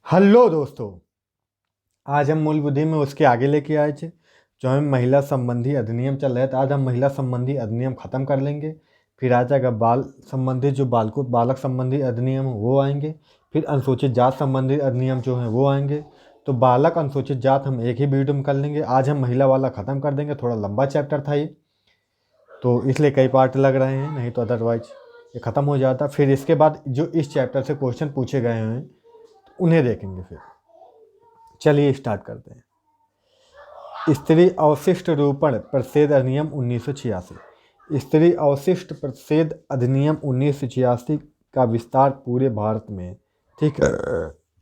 Hello दोस्तों। आज हम मूल बुद्धि में उसके आगे लेके आए थे जो हमें महिला संबंधी अधिनियम चल रहा है। तो आज हम महिला संबंधी अधिनियम ख़त्म कर लेंगे। फिर आ जाएगा बाल संबंधी जो बालक संबंधी अधिनियम वो आएंगे। फिर अनुसूचित जात संबंधी अधिनियम जो हैं वो आएंगे। तो बालक अनुसूचित जात हम एक ही वीडियो में कर लेंगे। आज हम महिला वाला ख़त्म कर देंगे। थोड़ा लंबा चैप्टर था ये, तो इसलिए कई पार्ट लग रहे हैं, नहीं तो अदरवाइज ये ख़त्म हो जाता। फिर इसके बाद जो इस चैप्टर से क्वेश्चन पूछे गए हैं उन्हें देखेंगे। फिर चलिए स्टार्ट करते हैं। स्त्री अवशिष्ट रूपण प्रतिषेध अधिनियम 1986। स्त्री अवशिष्ट प्रतिषेध अधिनियम 1986 का विस्तार पूरे भारत में है। ठीक है।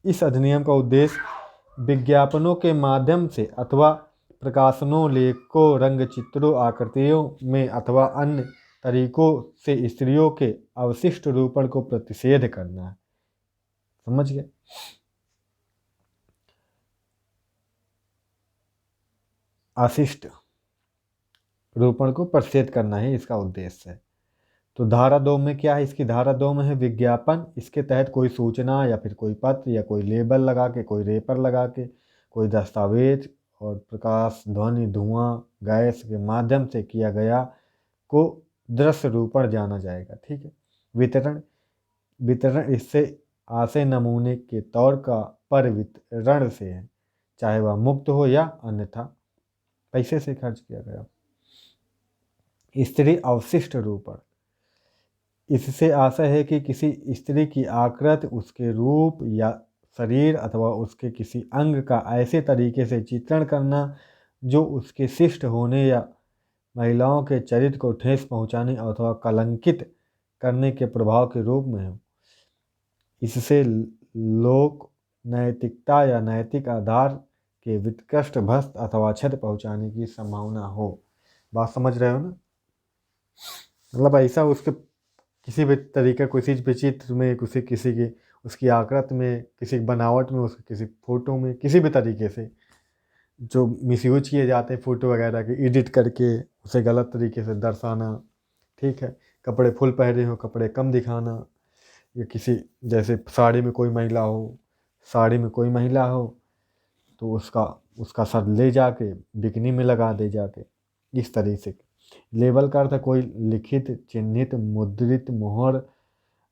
इस अधिनियम का उद्देश्य विज्ञापनों के माध्यम से अथवा प्रकाशनों, लेखों, रंगचित्रों, आकृतियों में अथवा अन्य तरीकों से स्त्रियों के अवशिष्ट रूपण को प्रतिषेध करना है। समझ गए? अशिष्ट रूपण को प्रतिषेध करना ही इसका उद्देश्य है। तो धारा 2 में क्या है? इसकी धारा 2 में है विज्ञापन। इसके तहत कोई सूचना या फिर कोई पत्र या कोई लेबल लगा के, कोई रेपर लगा के, कोई दस्तावेज और प्रकाश, ध्वनि, धुआं, गैस के माध्यम से किया गया को दृश्य रूपण जाना जाएगा। ठीक है। वितरण वितरण इससे आशय नमूने के तौर पर वितरण से है, चाहे वह मुफ्त हो या अन्यथा पैसे से खर्च किया गया। स्त्री अवशिष्ट रूपण, इससे आशय है कि किसी स्त्री की आकृति, उसके रूप या शरीर अथवा उसके किसी अंग का ऐसे तरीके से चित्रण करना जो उसके शिष्ट होने या महिलाओं के चरित्र को ठेस पहुंचाने अथवा कलंकित करने के प्रभाव के रूप में हो। इससे लोक नैतिकता या नैतिक आधार के विकृष्ट, भ्रष्ट अथवा क्षति पहुंचाने की संभावना हो। बात समझ रहे हो ना? मतलब ऐसा उसके किसी भी तरीके, किसी भी चित्र में, किसी की उसकी आकृति में, किसी बनावट में, उसके किसी फोटो में, किसी भी तरीके से जो मिसयूज किए जाते हैं फोटो वगैरह के, एडिट करके उसे गलत तरीके से दर्शाना। ठीक है। कपड़े फुल पहने हो, कपड़े कम दिखाना, या किसी जैसे साड़ी में कोई महिला हो, तो उसका सर ले जाके बिकनी में लगा दे जाके, इस तरीके से। लेबल का अर्थ है कोई लिखित, चिन्हित, मुद्रित, मोहर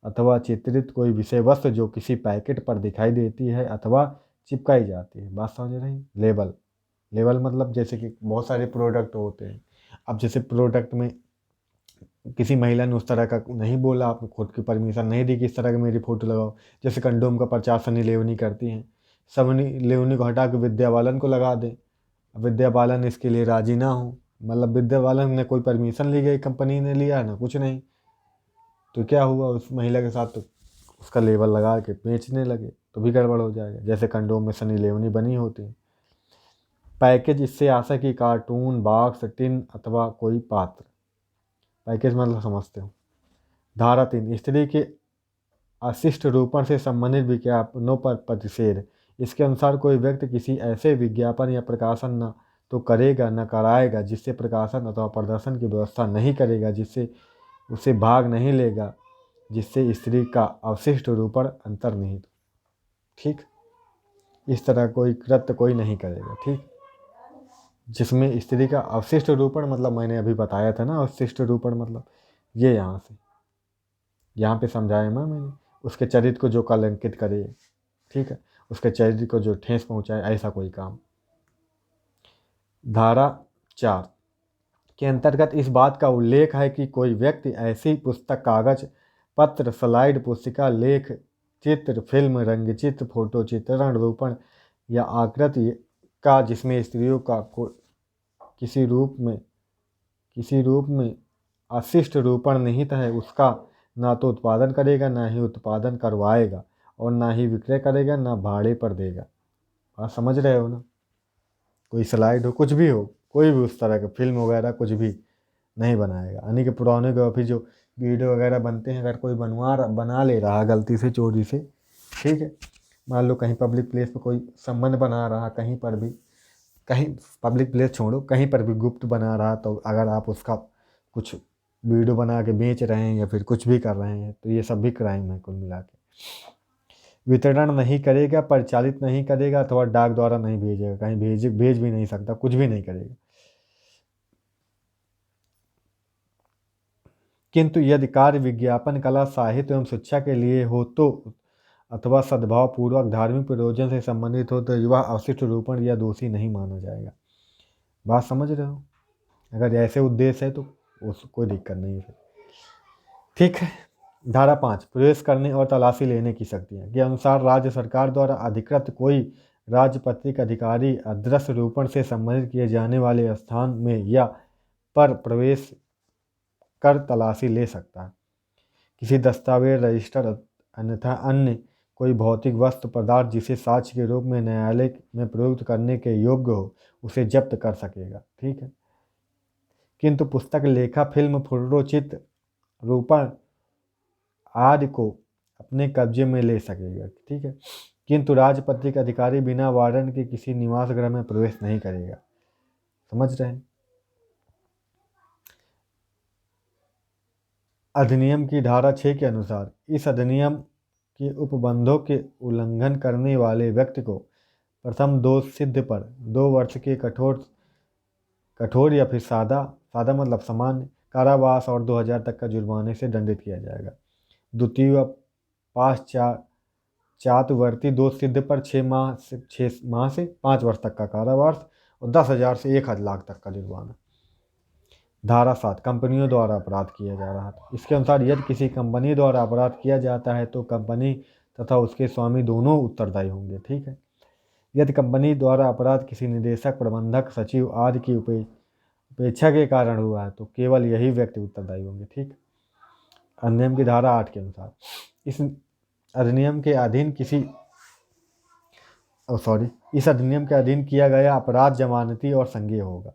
अथवा चित्रित कोई विषय वस्तु जो किसी पैकेट पर दिखाई देती है अथवा चिपकाई जाती है। बात समझ रही? लेबल मतलब जैसे कि बहुत सारे प्रोडक्ट होते हैं। अब जैसे प्रोडक्ट में किसी महिला ने उस तरह का नहीं बोला, आपने खुद की परमिशन नहीं दी कि इस तरह की मेरी फ़ोटो लगाओ। जैसे कंडोम का प्रचार सनी लियोनी करती हैं, सनी लियोनी को हटा के विद्या बालन को लगा दें। अब विद्या बालन इसके लिए राजी ना हो, मतलब विद्या बालन ने कोई परमिशन ली गई, कंपनी ने लिया ना, कुछ नहीं। तो क्या हुआ उस महिला के साथ? तो उसका लेबल लगा के बेचने लगे, तो भी गड़बड़ हो जाएगा। जैसे कंडोम में सनी लियोनी बनी होती है। पैकेज, इससे आशा की कार्टून, बॉक्स, टिन अथवा कोई पात्र। पैकेज मतलब समझते हो। धारा 3 स्त्री के अशिष्ट रूपण से संबंधित विज्ञापनों पर प्रतिषेध। इसके अनुसार कोई व्यक्ति किसी ऐसे विज्ञापन या प्रकाशन न तो करेगा न कराएगा जिससे प्रकाशन अथवा प्रदर्शन की व्यवस्था नहीं करेगा, जिससे उसे भाग नहीं लेगा, जिससे स्त्री का अवशिष्ट रूपण अंतर्निहित। ठीक। इस तरह कोई कृत्य कोई नहीं करेगा। ठीक। जिसमें स्त्री का अवशिष्ट रूपण मतलब मैंने अभी बताया था ना, अवशिष्ट रूपण मतलब ये यहाँ पे समझाया मैंने, उसके चरित्र को जो कलंकित करे। ठीक है। उसके चरित्र को जो ठेस पहुंचाए, ऐसा कोई काम। धारा 4 के अंतर्गत इस बात का उल्लेख है कि कोई व्यक्ति ऐसी पुस्तक, कागज, पत्र, स्लाइड, पुस्तिका, लेख, चित्र, फिल्म, रंगचित्र, फोटो चित्रण, रूपण या आकृति का जिसमें स्त्रियों का किसी रूप में अशिष्ट रूपण निहित है, उसका ना तो उत्पादन करेगा, ना ही उत्पादन करवाएगा, और ना ही विक्रय करेगा, ना भाड़े पर देगा। आप समझ रहे हो ना? कोई स्लाइड हो, कुछ भी हो, कोई भी उस तरह का फिल्म वगैरह कुछ भी नहीं बनाएगा। यानी कि पुराने के अभी जो वीडियो वगैरह बनते हैं, अगर कोई बना ले रहा गलती से, चोरी से, ठीक है, मान लो कहीं पब्लिक प्लेस पर कोई संबंध बना रहा, कहीं पर भी, कहीं पब्लिक प्लेस छोड़ो, कहीं पर भी गुप्त बना रहा, तो अगर आप उसका कुछ वीडियो बना के बेच रहे हैं या फिर कुछ भी कर रहे हैं, तो ये सब भी क्राइम है कुल मिला के। वितरण नहीं करेगा, परिचालित नहीं करेगा अथवा डाक द्वारा नहीं भेजेगा, कहीं भेज भी नहीं सकता, कुछ भी नहीं करेगा। किंतु यदि कार्य विज्ञापन, कला, साहित्य एवं शिक्षा के लिए हो तो अथवा सद्भाव पूर्वक धार्मिक प्रयोजन से संबंधित हो तो युवा अवशिष्ट रूपण या दोषी नहीं माना जाएगा। बात समझ रहे हो? अगर ऐसे उद्देश्य है तो कोई दिक्कत नहीं है। ठीक है। धारा 5 प्रवेश करने और तलाशी लेने की शक्तियाँ के अनुसार राज्य सरकार द्वारा अधिकृत कोई राजपत्रित अधिकारी अदृश्य रूपण से संबंधित किए जाने वाले स्थान में या पर प्रवेश कर तलाशी ले सकता है। किसी दस्तावेज, रजिस्टर अन्यथा अन्य कोई भौतिक वस्तु पदार्थ जिसे साक्ष्य के रूप में न्यायालय में प्रयुक्त करने के योग्य हो उसे जब्त कर सकेगा। ठीक है। किंतु पुस्तक, लेखा, फिल्म, फोटो चित्र, रूपण आदि को अपने कब्जे में ले सकेगा। ठीक है। किंतु राजपत्रित अधिकारी बिना वारंट के किसी निवास गृह में प्रवेश नहीं करेगा। समझ रहे हैं? अधिनियम की धारा 6 के अनुसार इस अधिनियम के उपबंधों के उल्लंघन करने वाले व्यक्ति को प्रथम दोष सिद्ध पर 2 वर्ष के कठोर या फिर सादा मतलब सामान्य कारावास और 2000 तक का जुर्माने से दंडित किया जाएगा। द्वितीय व पाश्चात्यवर्ती दोष सिद्ध पर 6 माह से 5 वर्ष तक का कारावास और 10,000 से 1,00,000 तक का जुर्माना। धारा 7 कंपनियों द्वारा अपराध किया जा रहा था। इसके अनुसार यदि किसी कंपनी द्वारा अपराध किया जाता है तो कंपनी तथा उसके स्वामी दोनों उत्तरदायी होंगे। ठीक है। यदि कंपनी द्वारा अपराध किसी निदेशक, प्रबंधक, सचिव आदि की उपेक्षा के कारण हुआ है तो केवल यही व्यक्ति उत्तरदायी होंगे। ठीक। अधिनियम की धारा 8 के अनुसार इस अधिनियम के अधीन किया गया अपराध जमानती और संज्ञेय होगा,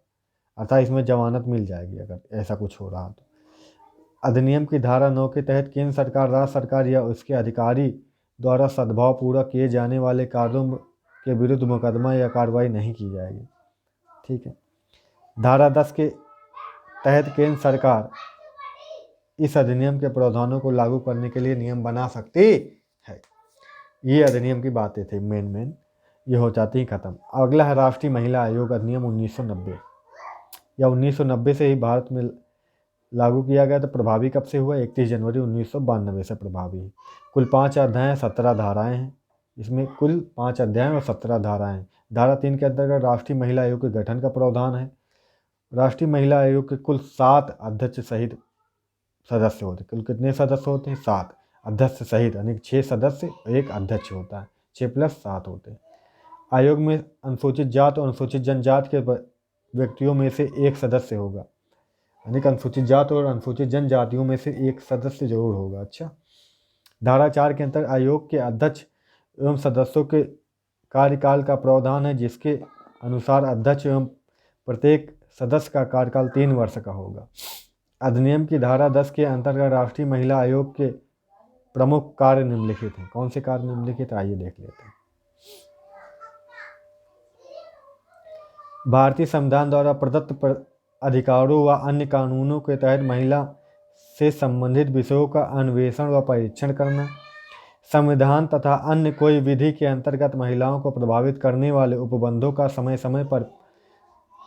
अर्थात इसमें जमानत मिल जाएगी अगर ऐसा कुछ हो रहा तो। अधिनियम की धारा 9 के तहत केंद्र सरकार, राज्य सरकार या उसके अधिकारी द्वारा सद्भाव पूर्वक किए जाने वाले कार्यों के विरुद्ध मुकदमा या कार्रवाई नहीं की जाएगी। ठीक है। धारा 10 के तहत केंद्र सरकार इस अधिनियम के प्रावधानों को लागू करने के लिए नियम बना सकती है। ये अधिनियम की बातें थी मेन ये हो जाती ही खत्म। अगला है राष्ट्रीय महिला आयोग अधिनियम 1990 या 1990 से ही भारत में लागू किया गया। तो प्रभावी कब से हुआ? 31 जनवरी 1992 से प्रभावी है। कुल 5 अध्याय 17 धाराएं हैं। इसमें कुल 5 अध्याय और 17 धाराएं हैं। धारा 3 के अंतर्गत राष्ट्रीय महिला आयोग के गठन का प्रावधान है। राष्ट्रीय महिला आयोग के कुल 7 अध्यक्ष सहित सदस्य होते हैं। कुल कितने सदस्य होते हैं? 7 अध्यक्ष सहित, यानी 6 सदस्य, 1 अध्यक्ष होता है। 6 + 7 होते हैं। आयोग में अनुसूचित जात और अनुसूचित जनजाति के व्यक्तियों में से 1 सदस्य होगा, यानी अनुसूचित जात और अनुसूचित जनजातियों में से 1 सदस्य जरूर होगा। अच्छा। धारा 4 के अंतर्गत आयोग के अध्यक्ष एवं सदस्यों के कार्यकाल का प्रावधान है, जिसके अनुसार अध्यक्ष एवं प्रत्येक सदस्य का कार्यकाल 3 वर्ष का होगा। अधिनियम की धारा 10 के अंतर्गत राष्ट्रीय महिला आयोग के प्रमुख कार्य निम्नलिखित हैं। कौन से कार्य निम्नलिखित? आइए देख लेते हैं। भारतीय संविधान द्वारा प्रदत्त अधिकारों व अन्य कानूनों के तहत महिला से संबंधित विषयों का अन्वेषण व परीक्षण करना, संविधान तथा अन्य कोई विधि के अंतर्गत महिलाओं को प्रभावित करने वाले उपबंधों का समय समय पर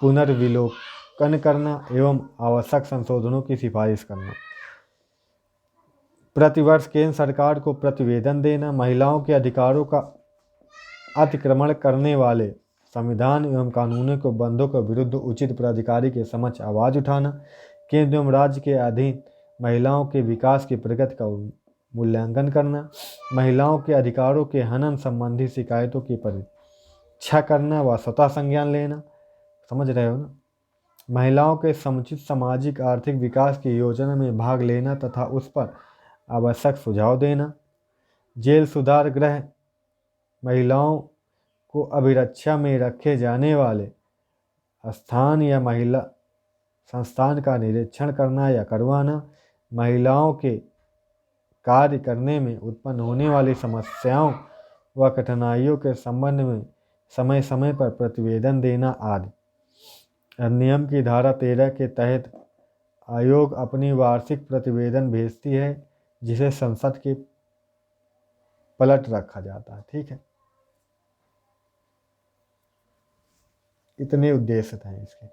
पुनर्विलोकन करना एवं आवश्यक संशोधनों की सिफारिश करना, प्रतिवर्ष केंद्र सरकार को प्रतिवेदन देना, महिलाओं के अधिकारों का अतिक्रमण करने वाले संविधान एवं कानूनों के बंधों के विरुद्ध उचित प्राधिकारी के समक्ष आवाज़ उठाना, केंद्र एवं राज्य के अधीन महिलाओं के विकास की प्रगति का मूल्यांकन करना, महिलाओं के अधिकारों के हनन संबंधी शिकायतों की परीक्षा करना व स्वतः संज्ञान लेना। समझ रहे हो ना? महिलाओं के समुचित सामाजिक आर्थिक विकास की योजना में भाग लेना तथा उस पर आवश्यक सुझाव देना, जेल सुधार गृह, महिलाओं को अभिरक्षा में रखे जाने वाले स्थान या महिला संस्थान का निरीक्षण करना या करवाना, महिलाओं के कार्य करने में उत्पन्न होने वाली समस्याओं व कठिनाइयों के संबंध में समय समय पर प्रतिवेदन देना आदि। अधिनियम की धारा 13 के तहत आयोग अपनी वार्षिक प्रतिवेदन भेजती है, जिसे संसद के पलट रखा जाता है। ठीक है, इतने उद्देश्य थे इसके।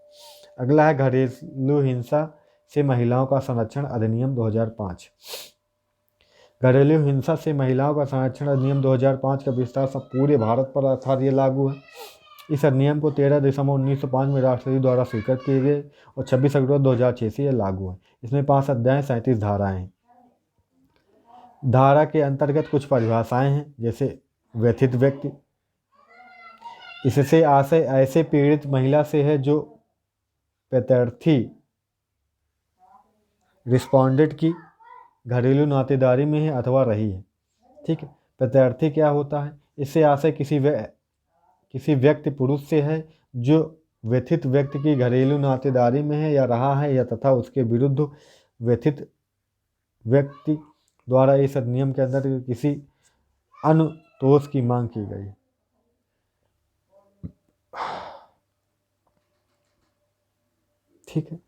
अगला है घरेलू हिंसा से महिलाओं का संरक्षण अधिनियम 2005। घरेलू हिंसा से महिलाओं का संरक्षण अधिनियम 2005 का विस्तार सब पूरे भारत पर अर्थात ये लागू है। इस अधिनियम को 13 दिसंबर 1905 में राष्ट्रपति द्वारा स्वीकृत किए गए और 26 अक्टूबर 2006 से यह लागू है। इसमें 5 अध्याय 37 धाराएं हैं। धारा के अंतर्गत कुछ परिभाषाएं हैं, जैसे व्यथित व्यक्ति। इससे आशय ऐसे पीड़ित महिला से है जो प्रत्यर्थी रिस्पोंडेंट की घरेलू नातेदारी में है अथवा रही है। ठीक है, प्रत्यर्थी क्या होता है? इससे आशय किसी व्यक्ति पुरुष से है जो व्यथित व्यक्ति की घरेलू नातेदारी में है या रहा है, या तथा उसके विरुद्ध व्यथित व्यक्ति द्वारा इस अधिनियम के अंदर किसी अनुतोष की मांग की गई। ठीक है,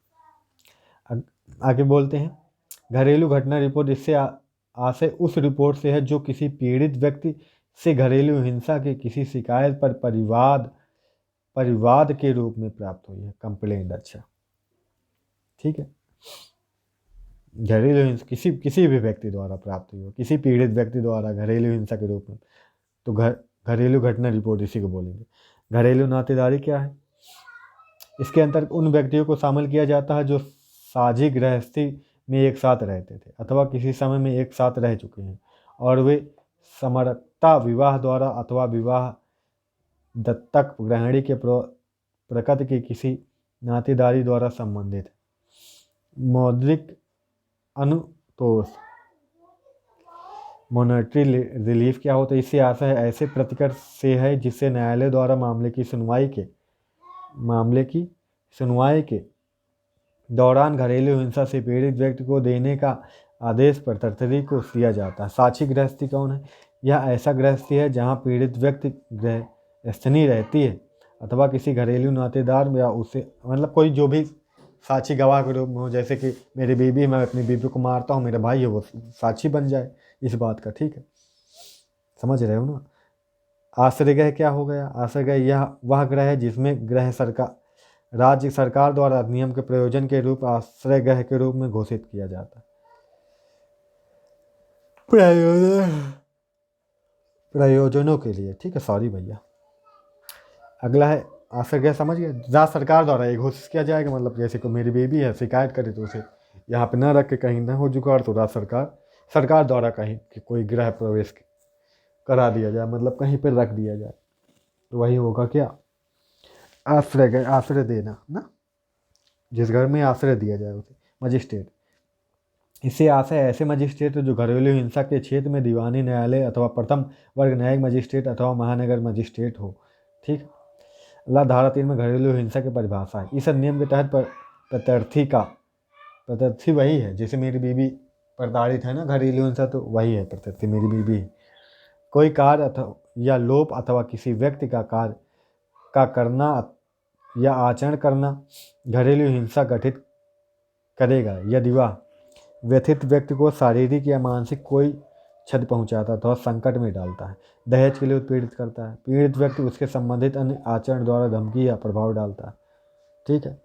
आगे बोलते हैं। घरेलू घटना रिपोर्ट, इससे आशय उस रिपोर्ट से है जो किसी पीड़ित व्यक्ति से घरेलू हिंसा की किसी शिकायत पर परिवाद के रूप में प्राप्त हुई है, कंप्लेंट। अच्छा, ठीक है, घरेलू हिंसा किसी भी व्यक्ति द्वारा प्राप्त हुई हो, किसी पीड़ित व्यक्ति द्वारा घरेलू हिंसा के रूप में, तो घरेलू घटना रिपोर्ट इसी को बोलेंगे। घरेलू नातेदारी क्या है? इसके अंतर्गत उन व्यक्तियों को शामिल किया जाता है जो साझी गृहस्थी में एक साथ रहते थे अथवा किसी समय में एक साथ रह चुके हैं और वे समरसता विवाह द्वारा अथवा विवाह दत्तक ग्रहणी के प्रकृति की किसी नातेदारी द्वारा संबंधित है। मौद्रिक अनुतोष, मॉनेटरी रिलीफ क्या होता है? इससे आशय है ऐसे प्रतिकर से है जिससे न्यायालय द्वारा मामले की सुनवाई के दौरान घरेलू हिंसा से पीड़ित व्यक्ति को देने का आदेश प्रत्यर्थी को दिया जाता है। साक्षी गृहस्थी कौन है? यह ऐसा गृहस्थी है जहां पीड़ित व्यक्ति गृहस्थनी रहती है अथवा किसी घरेलू नातेदार या उससे मतलब कोई जो भी साक्षी गवाह के रूप में हो, जैसे कि मेरी बीवी है, मैं अपनी बीवी को मारता हूँ, मेरा भाई है वो साक्षी बन जाए इस बात का। ठीक है, समझ रहे हो ना? आश्रय गृह क्या हो गया? आश्रय गृह यह वह गृह है जिसमें राज्य सरकार द्वारा अधिनियम के प्रयोजन के रूप आश्रय गृह के रूप में घोषित किया जाता है। प्रयोजनों के लिए। ठीक है, सॉरी भैया। अगला है आश्रय गृह, समझ गए? राज्य सरकार द्वारा ये घोषित किया जाएगा, मतलब जैसे को मेरी बेबी है शिकायत करे तो उसे यहाँ पे न रख के कहीं न हो जुगाड़, तो राज्य सरकार द्वारा कहीं कि कोई गृह प्रवेश करा दिया जाए, मतलब कहीं पर रख दिया जाए, तो वही होगा क्या? आश्रय देना ना, जिस घर में आश्रय दिया जाए उसे मजिस्ट्रेट। इससे आशय ऐसे मजिस्ट्रेट जो घरेलू हिंसा के क्षेत्र में दीवानी न्यायालय अथवा प्रथम वर्ग न्यायिक मजिस्ट्रेट अथवा महानगर मजिस्ट्रेट हो। ठीक, धारा 3 में घरेलू हिंसा की परिभाषा है। इस अधिनियम के तहत प्रत्यर्थी वही है, जैसे मेरी बीबी प्रताड़ित है ना, घरेलू हिंसा, तो वही है प्रत्यर्थी, मेरी बीबी है। कोई कार्य अथवा या लोप अथवा किसी व्यक्ति का कार्य का करना या आचरण करना घरेलू हिंसा गठित करेगा यदि वह व्यथित व्यक्ति को शारीरिक या मानसिक कोई क्षति पहुंचाता है अथवा संकट में डालता है, दहेज के लिए उत्पीड़ित करता है, पीड़ित व्यक्ति उसके संबंधित अन्य आचरण द्वारा धमकी या प्रभाव डालता है। ठीक है,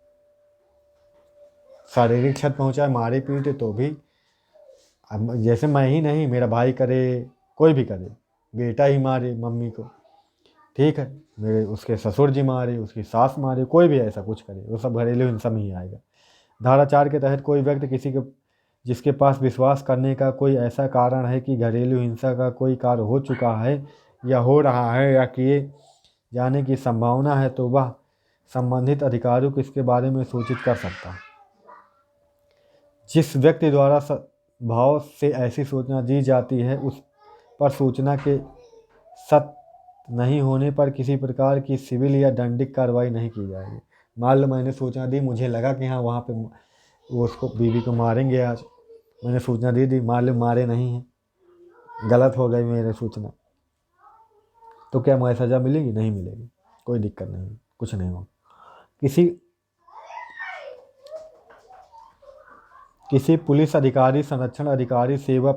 शारीरिक क्षति पहुंचाए, मारे पीटे तो भी, जैसे मैं ही नहीं, मेरा भाई करे, कोई भी करे, बेटा ही मारे मम्मी को, ठीक है, मेरे उसके ससुर जी मारे, उसकी सास मारे, कोई भी ऐसा कुछ करे, वो सब घरेलू हिंसा में ही आएगा। धारा 4 के तहत कोई व्यक्ति जिसके पास विश्वास करने का कोई ऐसा कारण है कि घरेलू हिंसा का कोई कार्य हो चुका है या हो रहा है या किए जाने की संभावना है, तो वह संबंधित अधिकारियों को इसके बारे में सूचित कर सकता है। जिस व्यक्ति द्वारा भाव से ऐसी सूचना दी जाती है उस पर सूचना के सत्य नहीं होने पर किसी प्रकार की सिविल या दंडिक कार्रवाई नहीं की जाएगी। मान लो मैंने सूचना दी, मुझे लगा कि हाँ वहाँ पे वो उसको बीवी को मारेंगे, आज मैंने सूचना दे दी, मान लो मारे नहीं हैं, गलत हो गई मेरी सूचना, तो क्या मुझे सज़ा मिलेगी? नहीं मिलेगी, कोई दिक्कत नहीं, कुछ नहीं होगा। किसी पुलिस अधिकारी, संरक्षण अधिकारी, सेवा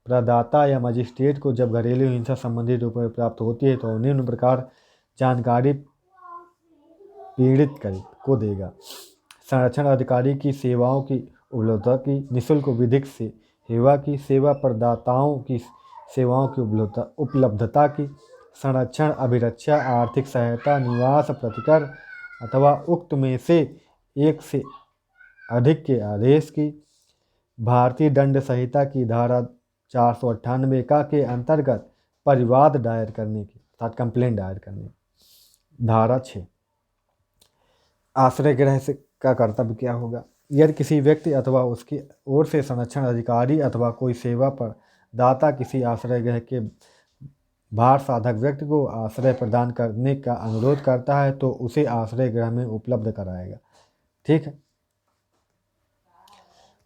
प्रदाता या मजिस्ट्रेट को जब घरेलू हिंसा संबंधी रिपोर्ट प्राप्त होती है तो निम्न प्रकार जानकारी पीड़ित को देगा। संरक्षण अधिकारी की सेवाओं की उपलब्धता की निःशुल्क विधिक सेवा की, सेवा प्रदाताओं की सेवाओं की उपलब्धता की, संरक्षण, अभिरक्षा, आर्थिक सहायता, निवास, प्रतिकर अथवा उक्त में से एक से अधिक के आदेश की, भारतीय दंड संहिता की धारा 498 का के अंतर्गत परिवाद दायर करने की अर्थात कंप्लेंट दायर करने की। धारा 6 आश्रय गृह से का कर्तव्य क्या होगा। यदि किसी व्यक्ति अथवा उसकी ओर से संरक्षण अधिकारी अथवा कोई सेवा प्रदाता किसी आश्रय गृह के भार साधक व्यक्ति को आश्रय प्रदान करने का अनुरोध करता है तो उसे आश्रय गृह में उपलब्ध कराएगा। ठीक है।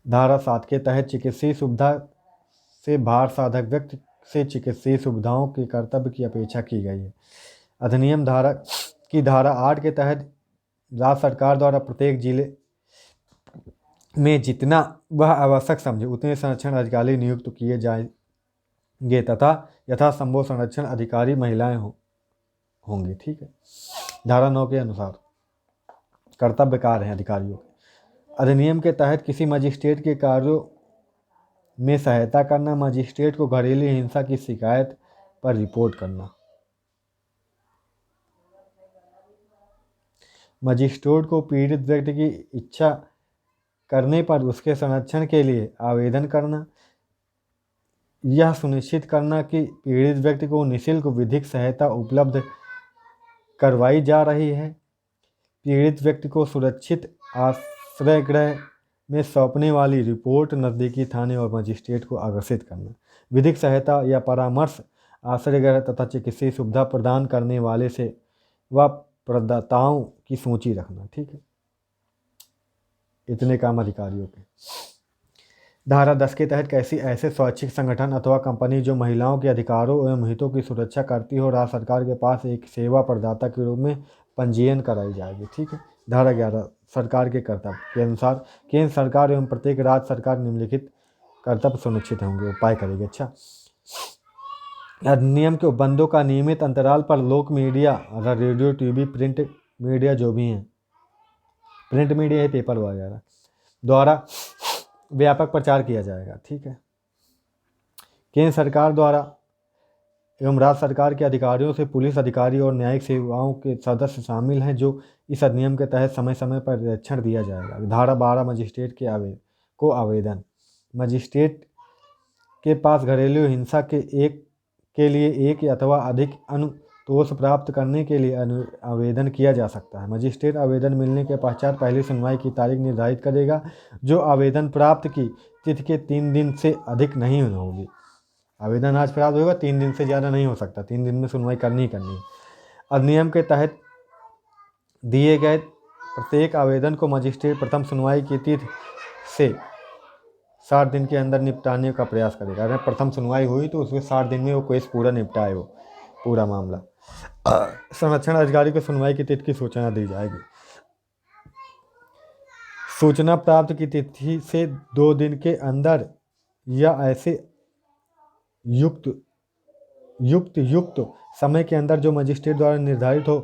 धारा 7 के तहत चिकित्सीय सुविधा से भार साधक व्यक्ति से चिकित्सीय सुविधाओं के कर्तव्य की अपेक्षा की गई है। अधिनियम धारा 8 के तहत राज्य सरकार द्वारा प्रत्येक जिले में जितना वह आवश्यक समझे उतने संरक्षण अधिकारी नियुक्त किए जाएंगे तथा यथासंभव संरक्षण अधिकारी महिलाएं होंगी। ठीक है। धारा 9 के अनुसार कर्तव्य कार्य हैं अधिकारियों के। अधिनियम के तहत किसी मजिस्ट्रेट के कार्यों में सहायता करना, मजिस्ट्रेट को घरेलू हिंसा की शिकायत पर रिपोर्ट करना, मजिस्ट्रेट को पीड़ित व्यक्ति की इच्छा करने पर उसके संरक्षण के लिए आवेदन करना, यह सुनिश्चित करना कि पीड़ित व्यक्ति को निःशुल्क विधिक सहायता उपलब्ध करवाई जा रही है, पीड़ित व्यक्ति को सुरक्षित आश्रय गृह में सौंपने वाली रिपोर्ट नज़दीकी थाने और मजिस्ट्रेट को अग्रेसित करना, विधिक सहायता या परामर्श आश्रय गृह तथा चिकित्सीय सुविधा प्रदान करने वाले से व प्रदाताओं की सूची रखना। ठीक है। इतने काम अधिकारियों के। धारा 10 के तहत ऐसे स्वैच्छिक संगठन अथवा कंपनी जो महिलाओं के अधिकारों एवं हितों की सुरक्षा करती हो राज्य सरकार के पास एक सेवा प्रदाता के रूप में पंजीयन कराई जाएगी। ठीक है। धारा 11 सरकार के कर्तव्य के अनुसार केंद्र सरकार एवं प्रत्येक राज्य सरकार निम्नलिखित कर्तव्य सुनिश्चित होंगे, उपाय करेगी। अच्छा, अधिनियम के उपबंधों का नियमित अंतराल पर लोक media, radio, TV, print media जो भी हैं, प्रिंट मीडिया है, पेपर वगैरह द्वारा व्यापक प्रचार किया जाएगा। ठीक है। केंद्र सरकार द्वारा एवं राज्य सरकार के अधिकारियों से पुलिस अधिकारी और न्यायिक सेवाओं के सदस्य शामिल हैं जो इस अधिनियम के तहत समय समय पर निरीक्षण दिया जाएगा। धारा 12 मजिस्ट्रेट के आवेदन, मजिस्ट्रेट के पास घरेलू हिंसा के लिए एक अथवा अधिक अनुतोष प्राप्त करने के लिए आवेदन किया जा सकता है। मजिस्ट्रेट आवेदन मिलने के पश्चात पहली सुनवाई की तारीख निर्धारित करेगा जो आवेदन प्राप्त की तिथि के 3 दिन से अधिक नहीं होगी। आवेदन आज प्राप्त होगा, 3 दिन से ज़्यादा नहीं हो सकता, 3 दिन में सुनवाई करनी ही करनी है। अधिनियम के तहत दिए गए प्रत्येक आवेदन को मजिस्ट्रेट प्रथम सुनवाई की तिथि से 60 दिन के अंदर निपटाने का प्रयास करेगा। अगर प्रथम सुनवाई हुई तो उसमें 60 दिन में वो केस पूरा निपटाए, वो पूरा मामला। संरक्षण अधिकारी को सुनवाई की तिथि की सूचना दी जाएगी। सूचना प्राप्त की तिथि से 2 दिन के अंदर या ऐसे युक्त समय के अंदर जो मजिस्ट्रेट द्वारा निर्धारित हो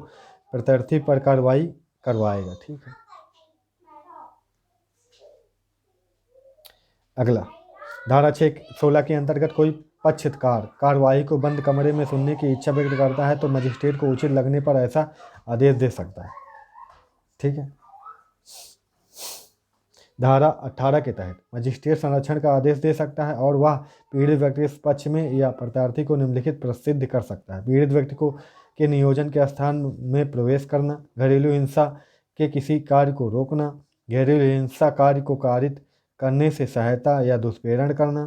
प्रत्यर्थी पर कार्रवाई करवाएगा। ठीक है। अगला धारा 16 के अंतर्गत कोई पक्षकार कार्यवाही को बंद कमरे में सुनने की इच्छा व्यक्त करता है तो मजिस्ट्रेट को उचित लगने पर ऐसा आदेश दे सकता है। ठीक है। धारा 18 के तहत मजिस्ट्रेट संरक्षण का आदेश दे सकता है और वह पीड़ित व्यक्ति के पक्ष में या प्रत्यार्थी को निम्नलिखित प्रसिद्ध कर सकता है। पीड़ित व्यक्ति को के नियोजन के स्थान में प्रवेश करना, घरेलू हिंसा के किसी कार्य को रोकना, घरेलू हिंसा कार्य को कारित करने से सहायता या दुष्प्रेरण करना,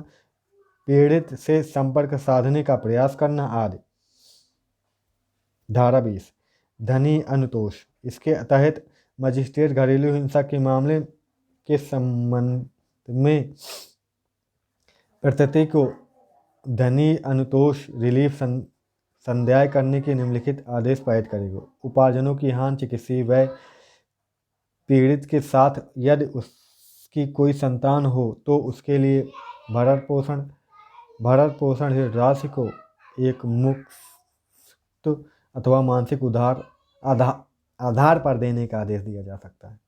पीड़ित से संपर्क साधने का प्रयास करना आदि। धारा 20 धनी अनुतोष, इसके तहत मजिस्ट्रेट घरेलू हिंसा के मामले के संबंध में प्रत्येक को धनी अनुतोष रिलीफ संध्याय करने के निम्नलिखित आदेश पारित करेगा। उपार्जनों की हानि, चिकित्सीय व्यय, पीड़ित के साथ यदि उसकी कोई संतान हो तो उसके लिए भरण पोषण, भरण पोषण हेतु राशि को एक मुफ्त अथवा मानसिक आधार पर देने का आदेश दिया जा सकता है।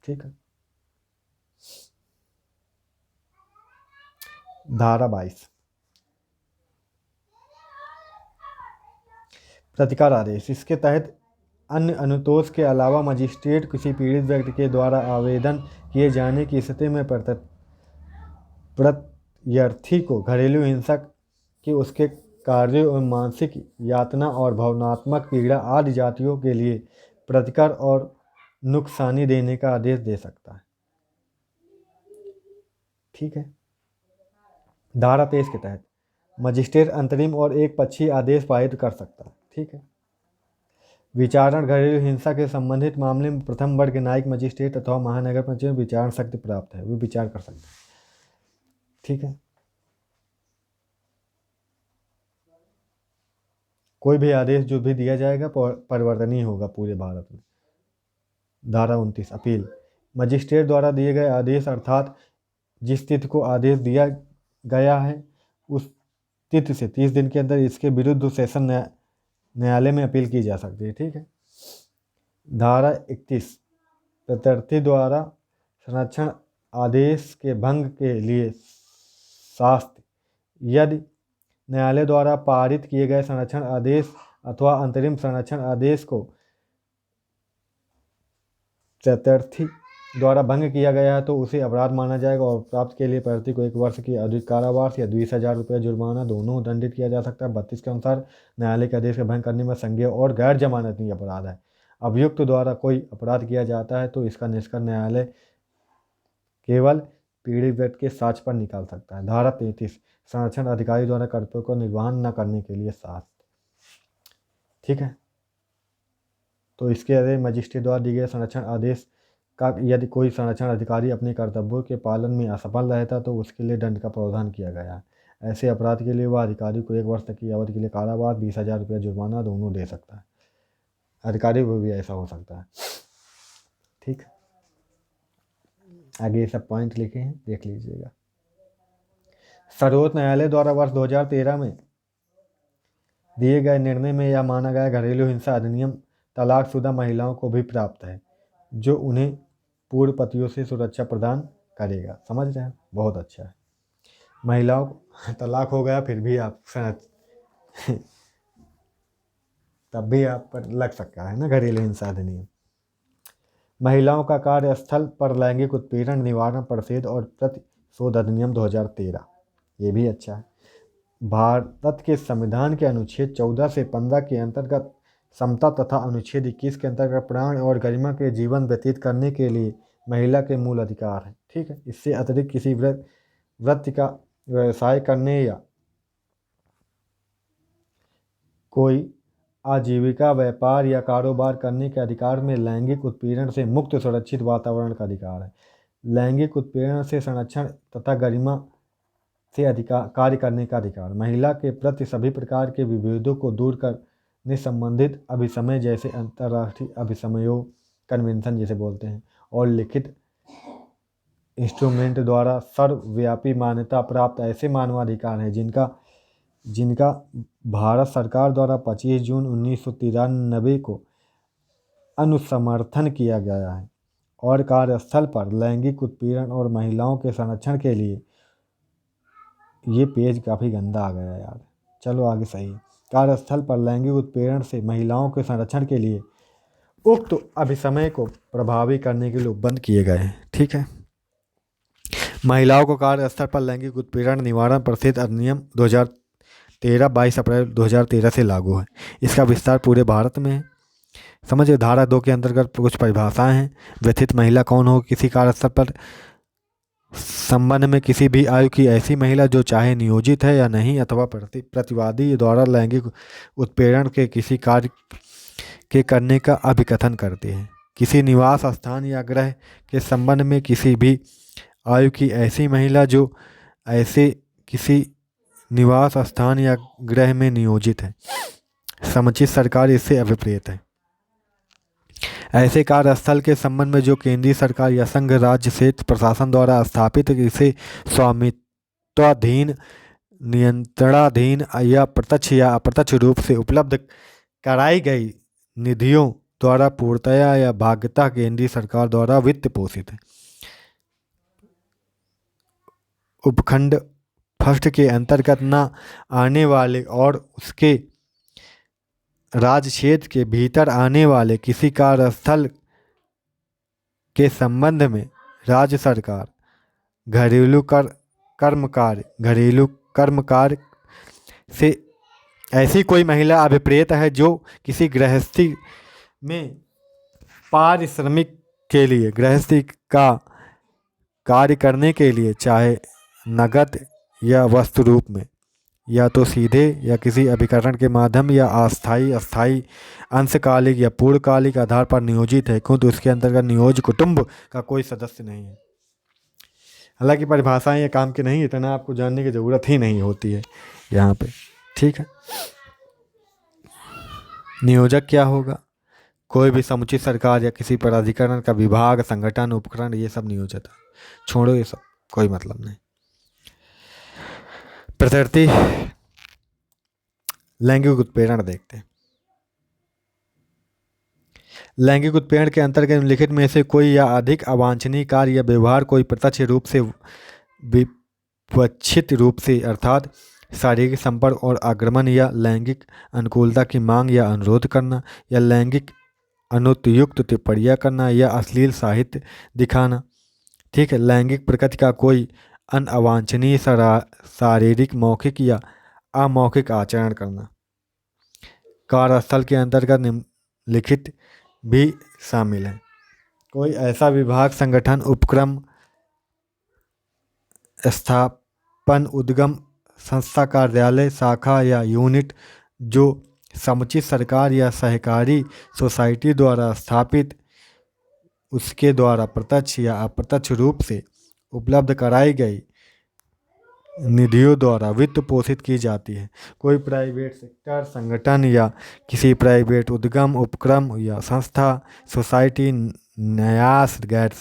ठीक है। धारा 22 प्रतिकार आदेश। इसके तहत अन्य अनुतोष के अलावा मजिस्ट्रेट किसी पीड़ित व्यक्ति के द्वारा आवेदन किए जाने की स्थिति में प्रत्यर्थी को घरेलू हिंसा की उसके कार्यों और मानसिक यातना और भावनात्मक पीड़ा आदि जातियों के लिए प्रतिकार और नुकसानी देने का आदेश दे सकता है। ठीक है। धारा 23 के तहत मजिस्ट्रेट अंतरिम और एक पक्षीय आदेश पारित कर सकता है। ठीक है। विचारण घरेलू हिंसा के संबंधित मामले में प्रथम वर्ग न्यायिक मजिस्ट्रेट अथवा महानगर पंचायत में विचारण शक्ति प्राप्त है, वो विचार कर सकते हैं। ठीक है। कोई भी आदेश जो भी दिया जाएगा परिवर्तनीय होगा पूरे भारत में। धारा 29 अपील। मजिस्ट्रेट द्वारा दिए गए आदेश अर्थात जिस तिथि को आदेश दिया गया है उस तिथि से 30 दिन के अंदर इसके विरुद्ध सेशन न्यायालय में अपील की जा सकती है। ठीक है। धारा 31 प्रत्यर्थी द्वारा संरक्षण आदेश के भंग के लिए शास्ति। यदि न्यायालय द्वारा पारित किए गए संरक्षण आदेश अथवा अंतरिम संरक्षण आदेश को प्रत्यर्थी द्वारा भंग किया गया है तो उसे अपराध माना जाएगा और प्राप्त के लिए प्रत्यर्थी को 1 वर्ष की अधिक कारावास या 20,000 रुपये जुर्माना दोनों दंडित किया जा सकता है। 32 के अनुसार न्यायालय के आदेश का भंग करने में संज्ञेय और गैर जमानती अपराध है। अभियुक्त द्वारा कोई अपराध किया जाता है तो इसका निष्कर्ष न्यायालय केवल पीड़ित व्यक्ति के साक्ष्य पर निकाल सकता है। धारा 33 संरक्षण अधिकारी द्वारा कर्तव्य को निर्वहन न करने के लिए शास्ति। ठीक है। तो इसके अलावा मजिस्ट्रेट द्वारा दिए गए संरक्षण आदेश का यदि कोई संरक्षण अधिकारी अपने कर्तव्यों के पालन में असफल रहता तो उसके लिए दंड का प्रावधान किया गया है। ऐसे अपराध के लिए वह अधिकारी को 1 वर्ष तक की अवधि के लिए कारावास 20,000 रुपये जुर्माना दोनों दे सकता है। अधिकारी को भी ऐसा हो सकता है। ठीक। आगे ये सब पॉइंट लिखे हैं, देख लीजिएगा। सर्वोच्च न्यायालय द्वारा वर्ष 2013 में दिए गए निर्णय में यह माना गया घरेलू हिंसा अधिनियम तलाकशुदा महिलाओं को भी प्राप्त है जो उन्हें पूर्व पतियों से सुरक्षा प्रदान करेगा। समझ रहे हैं? बहुत अच्छा है। महिलाओं को तलाक हो गया फिर भी आप तब भी आप पर लग सकता है ना घरेलू हिंसा अधिनियम। महिलाओं का कार्यस्थल पर लैंगिक उत्पीड़न निवारण परिषद और प्रतिशोध अधिनियम 2013, ये भी अच्छा है। भारत के संविधान के अनुच्छेद 14 से 15 के अंतर्गत समता तथा अनुच्छेद 21 के अंतर्गत प्राण और गरिमा के जीवन व्यतीत करने के लिए महिला के मूल अधिकार है। ठीक है। इससे अतिरिक्त किसी वृत्ति का व्यवसाय करने या कोई आजीविका व्यापार या कारोबार करने के अधिकार में लैंगिक उत्पीड़न से मुक्त सुरक्षित वातावरण का अधिकार है। लैंगिक उत्पीड़न से संरक्षण तथा गरिमा से अधिकार कार्य करने का अधिकार। महिला के प्रति सभी प्रकार के विभेदों को दूर करने संबंधित अभिसमय जैसे अंतर्राष्ट्रीय अभिसमयों कन्वेंशन जिसे बोलते हैं और लिखित इंस्ट्रूमेंट द्वारा सर्वव्यापी मान्यता प्राप्त ऐसे मानवाधिकार हैं जिनका भारत सरकार द्वारा 25 जून 1993 को अनुसमर्थन किया गया है और कार्यस्थल पर लैंगिक उत्पीड़न और महिलाओं के संरक्षण के लिए ये पेज काफ़ी गंदा आ गया यार। चलो आगे सही। कार्यस्थल पर लैंगिक उत्पीड़न से महिलाओं के संरक्षण के लिए उक्त अभिसमय को प्रभावी करने के लिए बंद किए गए हैं। ठीक है। महिलाओं को कार्यस्थल पर लैंगिक उत्पीड़न निवारण परिषद अधिनियम 2013 22 अप्रैल 2013 से लागू है। इसका विस्तार पूरे भारत में है। समझिए धारा 2 के अंतर्गत कुछ परिभाषाएं हैं। व्यथित महिला कौन हो? किसी कार्यस्थल पर संबंध में किसी भी आयु की ऐसी महिला जो चाहे नियोजित है या नहीं अथवा प्रतिवादी द्वारा लैंगिक उत्पीड़न के किसी कार्य के करने का अभिकथन करती है। किसी निवास स्थान या गृह के संबंध में किसी भी आयु की ऐसी महिला जो ऐसे किसी निवास स्थान या गृह में नियोजित है। समुचित सरकार इससे अभिप्रेत है। ऐसे कार्यस्थल के संबंध में जो केंद्रीय सरकार या संघ राज्य क्षेत्र प्रशासन द्वारा स्थापित इसे नियंत्रणाधीन नियंत्रणाधीन या प्रत्यक्ष या अप्रत्यक्ष रूप से उपलब्ध कराई गई निधियों द्वारा पूर्णतया या भागतः केंद्रीय सरकार द्वारा वित्त पोषित है। उपखंड फर्स्ट के अंतर्गत न आने वाले और उसके राज्य क्षेत्र के भीतर आने वाले किसी कार्यस्थल के संबंध में राज्य सरकार घरेलू कर्मकार्य से ऐसी कोई महिला अभिप्रेत है जो किसी गृहस्थी में पारिश्रमिक के लिए गृहस्थी का कार्य करने के लिए चाहे नगद या वस्तु रूप में या तो सीधे या किसी अभिकरण के माध्यम या अस्थायी अंशकालिक या पूर्णकालिक आधार पर नियोजित है, खुद उसके अंतर्गत नियोज्य कुटुंब का कोई सदस्य नहीं है। हालांकि परिभाषाएं ये काम की नहीं, इतना आपको जानने की ज़रूरत ही नहीं होती है यहाँ पे, ठीक है। नियोजक क्या होगा? कोई भी समुचित सरकार या किसी प्राधिकरण का विभाग, संगठन, उपकरण, ये सब नियोजक है। छोड़ो ये सब, कोई मतलब नहीं। प्रकृति लैंगिक उत्पीड़न देखते हैं। लैंगिक उत्पीड़न के अंतर्गत निम्नलिखित में से कोई या अधिक अवांछनीय कार्य या व्यवहार कोई प्रत्यक्ष रूप से विवक्षित रूप से अर्थात शारीरिक संपर्क और आक्रमण या लैंगिक अनुकूलता की मांग या अनुरोध करना या लैंगिक अनुपयुक्त टिप्पणियां करना या अश्लील साहित्य दिखाना, ठीक है। लैंगिक प्रकृति का कोई अवांछनीय शारीरिक, मौखिक या अमौखिक आचरण करना। कार्यस्थल के अंतर्गत निम्नलिखित भी शामिल है। कोई ऐसा विभाग, संगठन, उपक्रम, स्थापन, उद्गम, संस्था, कार्यालय, शाखा या यूनिट जो समुचित सरकार या सहकारी सोसाइटी द्वारा स्थापित, उसके द्वारा प्रत्यक्ष या अप्रत्यक्ष रूप से उपलब्ध कराई गई निधियों द्वारा वित्त पोषित की जाती है। कोई प्राइवेट सेक्टर, संगठन या किसी प्राइवेट उद्यम, उपक्रम या संस्था, सोसाइटी, न्यास, गैर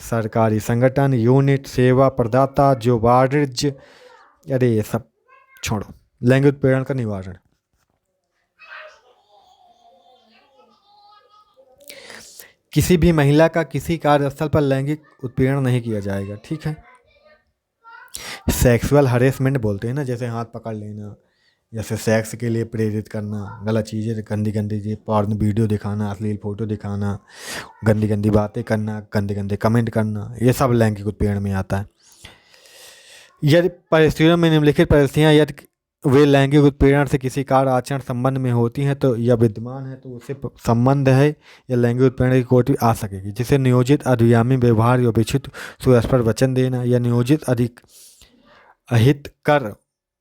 सरकारी संगठन, यूनिट, सेवा प्रदाता जो वाणिज्य, अरे ये सब छोड़ो। लैंगिक उत्पीड़न का निवारण। किसी भी महिला का किसी कार्यस्थल पर लैंगिक उत्पीड़न नहीं किया जाएगा, ठीक है। सेक्सुअल हरेसमेंट बोलते हैं ना, जैसे हाथ पकड़ लेना, जैसे सेक्स के लिए प्रेरित करना, गलत चीज़ें, गंदी गंदी चीज़, पॉर्न वीडियो दिखाना, अश्लील फोटो दिखाना, गंदी गंदी बातें करना, गंदे गंदे कमेंट करना, ये सब लैंगिक उत्पीड़न में आता है। यदि परिस्थितियों में निम्नलिखित परिस्थितियाँ यदि वे लैंगिक उत्पीड़न से किसी कार्य आचरण संबंध में होती हैं तो या विद्यमान है तो उससे संबंध है या लैंगिक उत्पीड़न की कोटि आ सकेगी, जिसे नियोजित अधिगामी व्यवहार या विचित्र सुस्पष्ट वचन देना या नियोजित अधिक अहितकर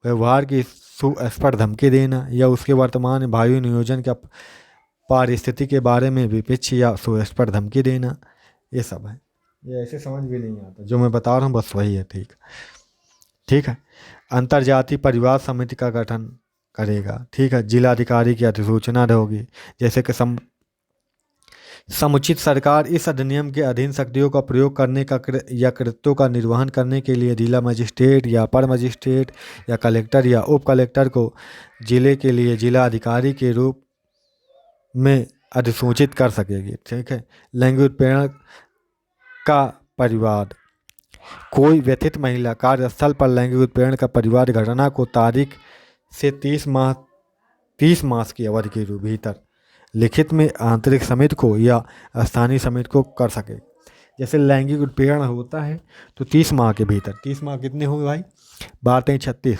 व्यवहार की सुस्पष्ट धमकी देना या उसके वर्तमान वायु नियोजन का पारिस्थिति के बारे में विपक्ष या सुस्पष्ट धमकी देना, ये सब है। ये ऐसे समझ भी नहीं आता, जो मैं बता रहा हूँ बस वही है, ठीक है। अंतर्जातीय परिवार समिति का गठन करेगा, ठीक है। जिलाधिकारी की अधिसूचना होगी, जैसे कि समुचित सरकार इस अधिनियम के अधीन शक्तियों का प्रयोग करने का या कृत्यों का निर्वहन करने के लिए जिला मजिस्ट्रेट या अपर मजिस्ट्रेट या कलेक्टर या उप कलेक्टर को जिले के लिए जिला अधिकारी के रूप में अधिसूचित कर सकेगी, ठीक है। लैंगिक उत्पीड़न का परिवाद। कोई व्यथित महिला कार्यस्थल पर लैंगिक उत्पीड़न का परिवाद घटना को तारीख से 30 मास की अवधि के भीतर लिखित में आंतरिक समिति को या स्थानीय समिति को कर सके। जैसे लैंगिक उत्पीड़न होता है तो 30 माह के भीतर, 30 माह कितने हुए भाई? 12×3=36,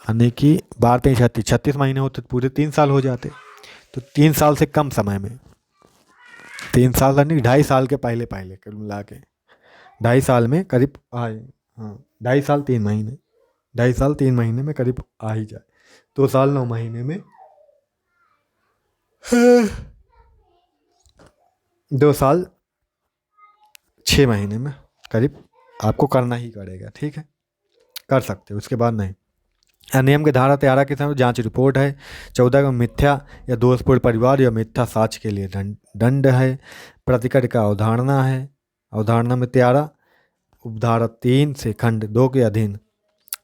यानी कि 12×3=36, 36 महीने होते तो पूरे 3 साल हो जाते। तो 3 साल से कम समय में, 3 साल यानी 2.5 साल के पहले कुल मिला के 2.5 साल में करीब आए, हाँ 2.5 साल 3 महीने, 2.5 साल 3 महीने में करीब आ ही जाए। 2 साल 9 महीने में 2 साल 6 महीने में करीब आपको करना ही पड़ेगा, ठीक है। कर सकते हो, उसके बाद नहीं। अधिनियम की धारा 13 के समय जांच रिपोर्ट है। 14 का मिथ्या या दोषपूर्ण परिवार या मिथ्या साक्ष्य के लिए दंड है। प्रतिकर का अवधारणा है। अवधारणा में 13 उपधारा 3 से खंड 2 के अधीन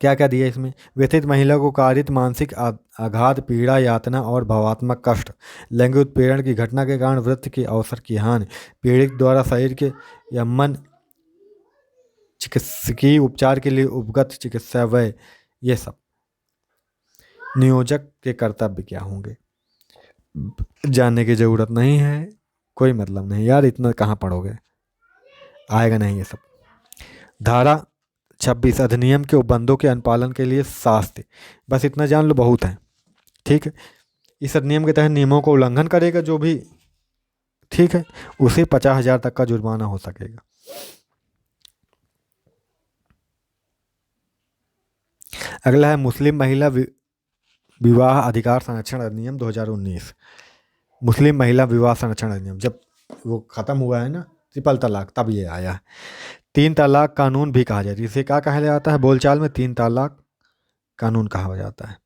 क्या क्या दिया इसमें? व्यथित महिला को कारित मानसिक आघात, पीड़ा, यातना और भावात्मक कष्ट, लैंगिक उत्पीड़न की घटना के कारण वृत्ति के अवसर की हानि, पीड़ित द्वारा शरीर के या मन चिकित्सकीय उपचार के लिए उपगत चिकित्सा व्यय, ये सब। नियोजक के कर्तव्य क्या होंगे जानने की जरूरत नहीं है, कोई मतलब नहीं यार, इतना कहाँ पढ़ोगे, आएगा नहीं ये सब। धारा 26 अधिनियम के उपबंधों के अनुपालन के लिए शास्ति, बस इतना जान लो, बहुत है। ठीक है, इस अधिनियम के तहत नियमों को उल्लंघन करेगा जो भी, ठीक है, उसे 50,000 तक का जुर्माना हो सकेगा। अगला है मुस्लिम महिला विवाह अधिकार संरक्षण अधिनियम 2019। मुस्लिम महिला विवाह संरक्षण अधिनियम जब वो खत्म हुआ है ना, ट्रिपल तलाक, तब ये आया है। 3 तलाक कानून भी कहा जाता है, इसे क्या कहा जाता है बोलचाल में? 3 तलाक कानून कहा जाता है।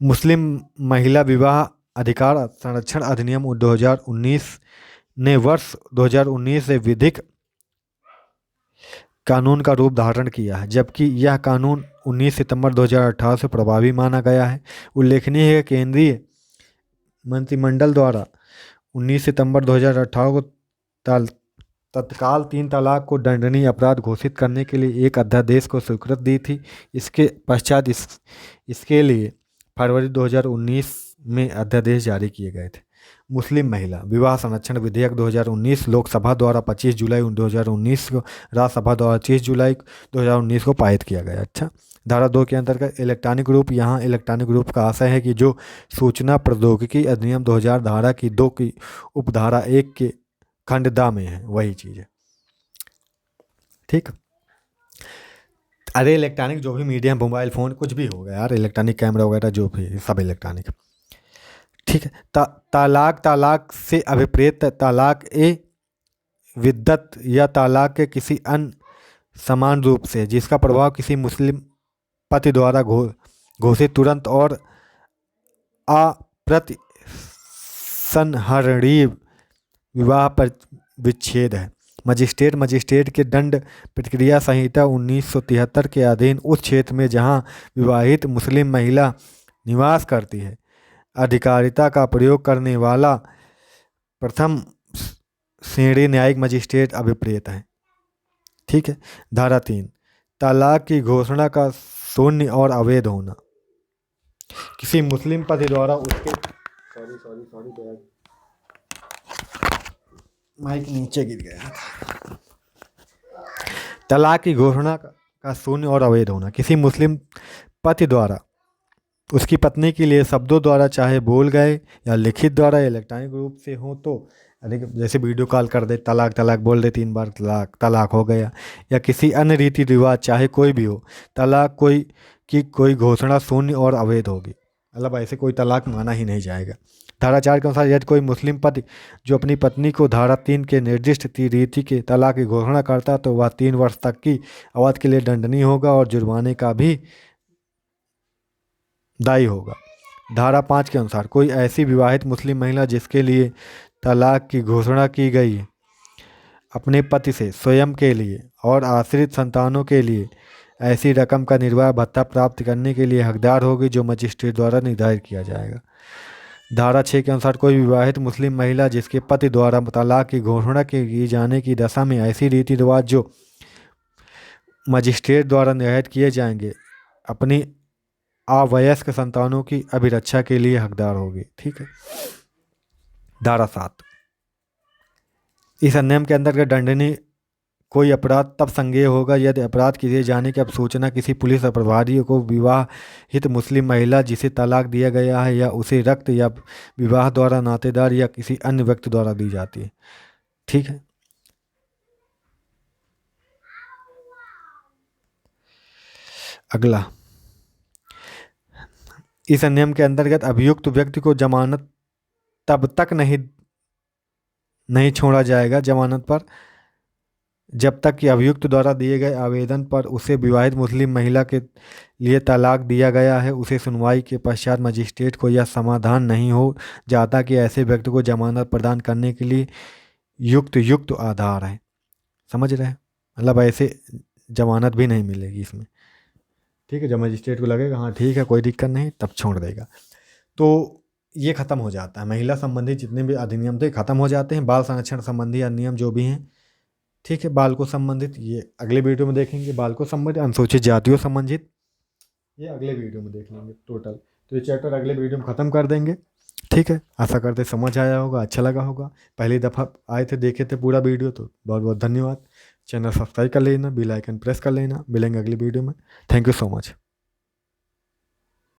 मुस्लिम महिला विवाह अधिकार संरक्षण अधिनियम 2019 ने वर्ष 2019 से विधिक कानून का रूप धारण किया है, जबकि यह कानून 19 सितंबर 2018 से प्रभावी माना गया है। उल्लेखनीय है कि केंद्रीय मंत्रिमंडल द्वारा 19 सितंबर 2018 को तत्काल 3 तलाक को दंडनीय अपराध घोषित करने के लिए एक अध्यादेश को स्वीकृति दी थी। इसके पश्चात इसके लिए फरवरी 2019 में अध्यादेश जारी किए गए थे। मुस्लिम महिला विवाह संरक्षण विधेयक 2019 लोकसभा द्वारा 25 जुलाई 2019 को, राज्यसभा द्वारा 30 जुलाई 2019 को पारित किया गया। अच्छा, धारा 2 के अंतर्गत इलेक्ट्रॉनिक रूप, यहाँ इलेक्ट्रॉनिक रूप का आशय है कि जो सूचना प्रौद्योगिकी अधिनियम 2000 धारा की 2 की उपधारा 1 के खंड द में है, वही चीज़ है। ठीक, अरे इलेक्ट्रॉनिक जो भी मीडियम, मोबाइल फ़ोन कुछ भी होगा यार, इलेक्ट्रॉनिक कैमरा वगैरह जो भी, सब इलेक्ट्रॉनिक। ठीक है, तालाक से अभिप्रेत तालाक ए विद्दत या तालाक के किसी अन्य समान रूप से जिसका प्रभाव किसी मुस्लिम पति द्वारा घोषित तुरंत और अप्रतिसंहरणीय विवाह पर विच्छेद है। मजिस्ट्रेट के दंड प्रक्रिया संहिता 1973 के अधीन उस क्षेत्र में जहां विवाहित मुस्लिम महिला निवास करती है, अधिकारिता का प्रयोग करने वाला प्रथम श्रेणी न्यायिक मजिस्ट्रेट अभिप्रेत है। ठीक है, धारा 3 तलाक की घोषणा का शून्य और अवैध होना, किसी मुस्लिम पति द्वारा उसके सॉरी माइक नीचे गिर गया। तलाक की घोषणा का शून्य और अवैध होना, किसी मुस्लिम पति द्वारा उसकी पत्नी के लिए शब्दों द्वारा, चाहे बोल गए या लिखित द्वारा या इलेक्ट्रॉनिक रूप से हो, तो जैसे वीडियो कॉल कर दे, तलाक तलाक बोल दे 3 बार, तलाक हो गया, या किसी अन्य रीति रिवाज चाहे कोई भी हो, तलाक कोई घोषणा शून्य और अवैध होगी, मतलब ऐसे कोई तलाक माना ही नहीं जाएगा। धारा 4 के अनुसार यदि कोई मुस्लिम पति जो अपनी पत्नी को धारा 3 के निर्दिष्ट रीति के तलाक की घोषणा करता तो वह 3 वर्ष तक की अवधि के लिए दंडनीय होगा और जुर्माने का भी दायी होगा। धारा 5 के अनुसार कोई ऐसी विवाहित मुस्लिम महिला जिसके लिए तलाक की घोषणा की गई अपने पति से स्वयं के लिए और आश्रित संतानों के लिए ऐसी रकम का निर्वाह भत्ता प्राप्त करने के लिए हकदार होगी जो मजिस्ट्रेट द्वारा निर्धारित किया जाएगा। धारा 6 के अनुसार कोई विवाहित मुस्लिम महिला जिसके पति द्वारा तलाक की घोषणा की जाने की दशा में ऐसी रीति रिवाज जो मजिस्ट्रेट द्वारा निर्धारित किए जाएंगे अपनी अवयस्क संतानों की अभिरक्षा के लिए हकदार होगी। ठीक है, धारा 7 इस अधिनियम के अंतर्गत दंडनीय कोई अपराध तब संज्ञेय होगा यदि अपराध किए जाने की सूचना किसी पुलिस प्रभारी को विवाहित मुस्लिम महिला जिसे तलाक दिया गया है या उसे रक्त या विवाह द्वारा नातेदार या किसी अन्य व्यक्ति द्वारा दी जाती है। ठीक है, अगला, इस अधिनियम के अंतर्गत अभियुक्त व्यक्ति को जमानत तब तक नहीं छोड़ा जाएगा जमानत पर जब तक कि अभियुक्त द्वारा दिए गए आवेदन पर उसे विवाहित मुस्लिम महिला के लिए तलाक दिया गया है उसे सुनवाई के पश्चात मजिस्ट्रेट को यह समाधान नहीं हो जाता कि ऐसे व्यक्ति को जमानत प्रदान करने के लिए युक्त आधार है। समझ रहे हैं, मतलब ऐसे जमानत भी नहीं मिलेगी इसमें। ठीक है, जब मजिस्ट्रेट को लगेगा हाँ ठीक है कोई दिक्कत नहीं, तब छोड़ देगा। तो ये खत्म हो जाता है, महिला संबंधी जितने भी अधिनियम थे खत्म हो जाते हैं। बाल संरक्षण संबंधी अधिनियम जो भी हैं, ठीक है, बाल को संबंधित ये अगले वीडियो में देखेंगे। बाल को संबंधित, अनुसूचित जातियों संबंधित ये अगले वीडियो में देख लेंगे टोटल। तो ये चैप्टर अगले वीडियो में ख़त्म कर देंगे। ठीक है, आशा करते समझ आया होगा, अच्छा लगा होगा। पहली दफ़ा आए थे, देखे थे पूरा वीडियो, तो बहुत बहुत धन्यवाद। चैनल सब्सक्राइब कर लेना, बेल आइकन प्रेस कर लेना। मिलेंगे अगली वीडियो में। Thank you so much.